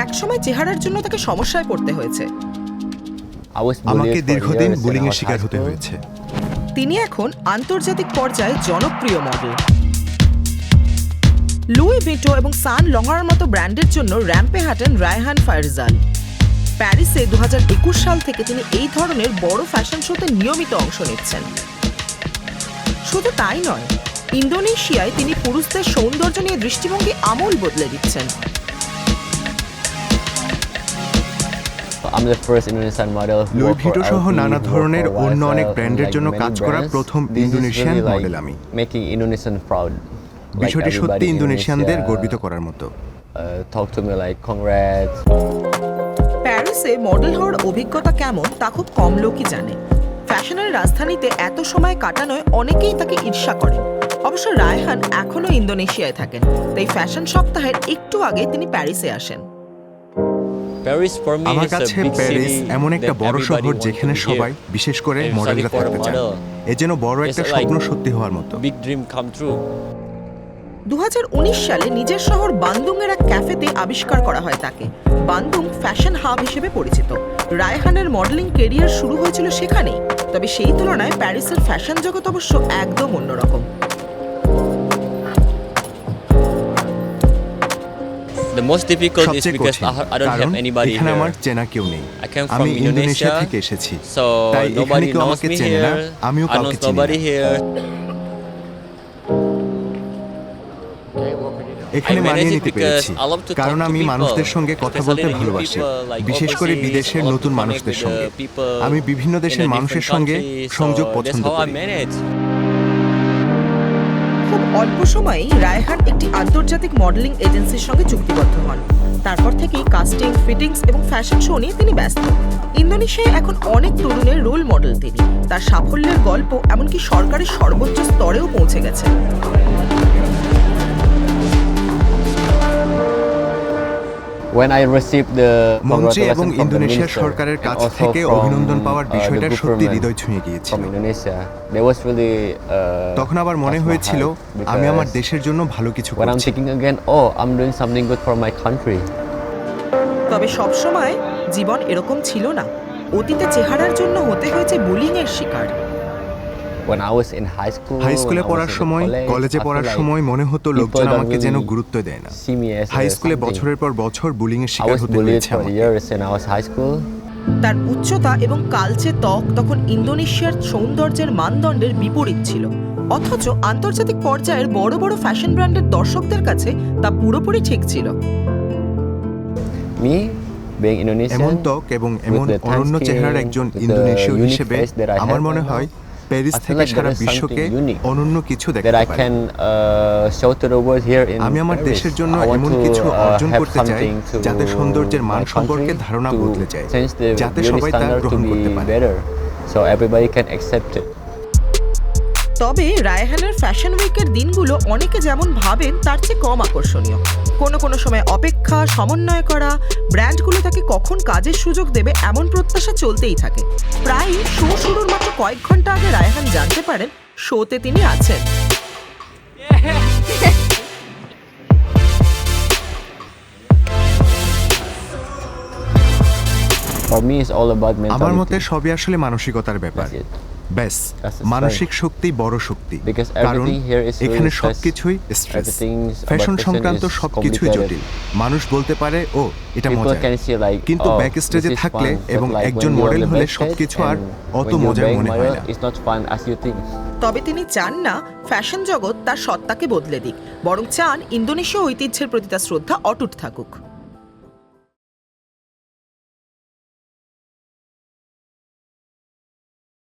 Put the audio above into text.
একসময় চেহারার জন্য তাকে সমস্যায় পড়তে হয়েছে। আমাকে দীর্ঘদিন বুলিং এর শিকার হতে হয়েছে। তিনি এখন আন্তর্জাতিক পর্যায়ে জনপ্রিয় মডেল। লুই ভিটো এবং সান লঙ্গার মতো ব্র্যান্ডের জন্য র্যাম্পে হাঁটেন রায়হান ফায়রজাল। প্যারিসে 2021 সাল থেকে তিনি এই ধরনের বড় ফ্যাশন শোতে নিয়মিত অংশ নিচ্ছেন। শুধু তাই নয়, ইন্দোনেশিয়ায় তিনি পুরুষদের সৌন্দর্য নিয়ে দৃষ্টিভঙ্গি আমূল বদলে দিচ্ছেন। লুই ভিটো সহ নানা ধরনের অন্য অনেক ব্র্যান্ডের জন্য কাজ করা প্রথম ইন্দোনেশিয়ান মডেল আমি। বিষয়টি সত্যি ইন্দোনেশিয়ানদের গর্বিত করার মতো। প্যারিসে মডেল হওয়ার অভিজ্ঞতা কেমন তা খুব কম লোকই জানে। ফ্যাশনের রাজধানীতে এত সময় কাটানোয় অনেকেই তাকে ঈর্ষা করেন। অবশ্য রায়হান এখনো ইন্দোনেশিয়ায় থাকেন, তাই ফ্যাশন সপ্তাহের একটু আগে তিনি প্যারিসে আসেন। আমার কাছে প্যারিস এমন একটা বড় শহর যেখানে সবাই, বিশেষ করে মডেলরা, থাকতে চায়। এ যেন বড় একটা স্বপ্ন সত্যি হওয়ার মতো। 2019 সালে নিজের শহর বান্দুংয়ের এক ক্যাফেতে আবিষ্কার করা হয় তাকে। বান্দুং ফ্যাশন হাব হিসেবে পরিচিত। রায়হানের মডেলিং কেরিয়ার শুরু হয়েছিল সেখানেই, তবে সেই তুলনায় প্যারিসের ফ্যাশন জগৎ অবশ্য একদম অন্যরকম। সবচেয়ে কঠিন কারণ এখানে আমার চেনা কেউ নেই। আমি ইন্দোনেশিয়া থেকে এসেছি, তাই এখানে কেউ আমাকে চেনে না, আমিও কাউকে চিনি না। এখানে মানিয়ে নিতে পেরেছি কারণ আমি মানুষদের সঙ্গে কথা বলতে ভালোবাসি, বিশেষ করে বিদেশের নতুন মানুষদের সঙ্গে। আমি বিভিন্ন দেশের মানুষের সঙ্গে সংযোগ পছন্দ করি। খুব অল্প সময়েই রায়হান একটি আন্তর্জাতিক মডেলিং এজেন্সির সঙ্গে চুক্তিবদ্ধ হন। তারপর থেকেই কাস্টিং, ফিটিংস এবং ফ্যাশন শো নিয়ে তিনি ব্যস্ত। ইন্দোনেশিয়ায় এখন অনেক তরুণের রোল মডেল তিনি। তার সাফল্যের গল্প এমনকি সরকারের সর্বোচ্চ স্তরেও পৌঁছে গেছে। মঞ্চে এবং ইন্দোনেশিয়া সরকারের কাছ থেকে অভিনন্দন পাওয়ার বিষয়টা সত্যি হৃদয় ছুঁয়ে গিয়েছিল। তখন আবার মনে হয়েছিল আমি আমার দেশের জন্য ভালো কিছু করছি। তবে সবসময় জীবন এরকম ছিল না। অতীতে চেহারার জন্য হতে হয়েছে বুলিং এর শিকার। হাই স্কুলে পড়ার সময়, কলেজে পড়ার সময় মনে হতো লোকজন আমাকে যেন গুরুত্ব দেয় না। হাই স্কুলে বছরের পর বছর বুলিং এর শিকার হতে হয়েছে আমাকে। তার উচ্চতা এবং কালচে ত্বক তখন ইন্দোনেশিয়ার সৌন্দর্যের মানদণ্ডের বিপরীত ছিল, অথচ আন্তর্জাতিক পর্যায়ের বড় বড় ফ্যাশন ব্র্যান্ডের দর্শকদের কাছে তা পুরোপুরি ঠিক ছিল। এমন ত্বক এবং এমন অনন্য চেহারার একজন ইন্দোনেশীয় হিসেবে আমার মনে হয় প্যারিস থেকে সারা বিশ্বকে অনন্য কিছু দেখতে পারি। আমি আমার দেশের জন্য এমন কিছু অর্জন করতে চাই যাতে সৌন্দর্যের মান সম্পর্কে ধারণা বদলে যায়, যাতে সবাই তা গ্রহণ করতে পারে। তবে রায়হানের ফ্যাশন উইকের দিনগুলো অনেকে যেমন ভাবেন তার চেয়ে কম আকর্ষণীয়। কোনো সময় অপেক্ষা, সমন্বয় করা, ব্র্যান্ডগুলো তাকে কখন কাজের সুযোগ দেবে এমন প্রত্যাশা চলতেই থাকে। প্রায় শো শুরুর মাত্র কয়েক ঘন্টা আগে রায়হান জানতে পারেন শোতে তিনি আছেন। আমার মতে সবই আসলে মানসিকতার ব্যাপার। ব্যাস, মানসিক শক্তি বড় শক্তি, কারণ এখানে সবকিছুই স্ট্রেস। ফ্যাশন সংক্রান্ত সবকিছুই জটিল। মানুষ বলতে পারে ও এটা মজা, কিন্তু ব্যাক স্টেজে থাকলে এবং একজন মডেল হলে সবকিছু আর অত মজার মনে হয় না। তবে তিনি চান না ফ্যাশন জগৎ তার সত্তাকে বদলে দিক, বরং চান ইন্দোনেশীয় ঐতিহ্যের প্রতি তার শ্রদ্ধা অটুট থাকুক।